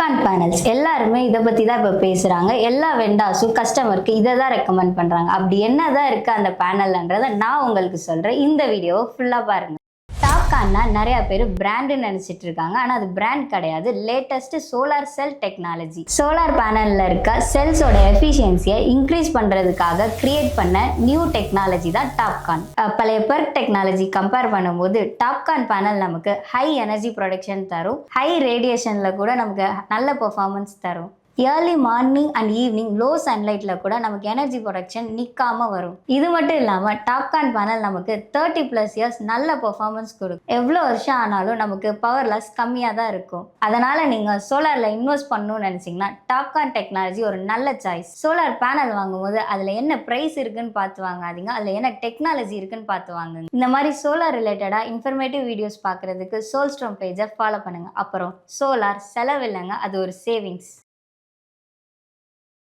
TOPCon panels எல்லாருமே இதை பற்றி தான் இப்போ பேசுகிறாங்க. எல்லா வெண்டாஸும் கஸ்டமருக்கு இதை தான் ரெக்கமெண்ட் பண்ணுறாங்க. அப்படி என்ன தான் இருக்குது அந்த பேனல்ன்றதை நான் உங்களுக்கு சொல்கிறேன். இந்த வீடியோவை ஃபுல்லாக பாருங்கள். டாப்கான்னா நிறைய பேர் பிராண்டுன்னு நினச்சிட்டு இருக்காங்க. ஆனால் அது பிராண்ட் கிடையாது. Latest solar cell technology. Solar பேனலில் இருக்க செல்ஸோட எஃபிஷியன்சியை இன்க்ரீஸ் பண்ணுறதுக்காக கிரியேட் பண்ண நியூ டெக்னாலஜி தான் டாப்கான். பழைய பெர்க் டெக்னாலஜி கம்பேர் பண்ணும்போது டாப்கான் பேனல் நமக்கு ஹை எனர்ஜி ப்ரொடக்ஷன் தரும். ஹை ரேடியேஷனில் கூட நமக்கு நல்ல பெர்ஃபார்மன்ஸ் தரும். Early morning and evening low சன்லைட்டில் கூட நமக்கு எனர்ஜி ப்ரொடக்ஷன் நிற்காம வரும். இது மட்டும் இல்லாமல் டாப்கான் பேனல் நமக்கு 30+ இயர்ஸ் நல்ல பெர்ஃபார்மன்ஸ் கொடுக்கும். எவ்வளோ வருஷம் ஆனாலும் நமக்கு பவர் லாஸ் கம்மியாக தான் இருக்கும். அதனால் நீங்கள் சோலாரில் இன்வெஸ்ட் பண்ணணும்னு நினச்சிங்கன்னா டாப்கான் டெக்னாலஜி ஒரு நல்ல சாய்ஸ். சோலார் பேனல் வாங்கும்போது அதில் என்ன ப்ரைஸ் இருக்குன்னு பார்த்து வாங்காதீங்க, அதில் என்ன டெக்னாலஜி இருக்குன்னு பார்த்து வாங்குங்க. இந்த மாதிரி சோலார் ரிலேட்டடாக இன்ஃபர்மேட்டிவ் வீடியோஸ் பார்க்குறதுக்கு சோல்ஸ்ட்ரோம் பேஜை ஃபாலோ பண்ணுங்கள். அப்புறம் சோலார் செலவில்லைங்க, அது ஒரு சேவிங்ஸ்.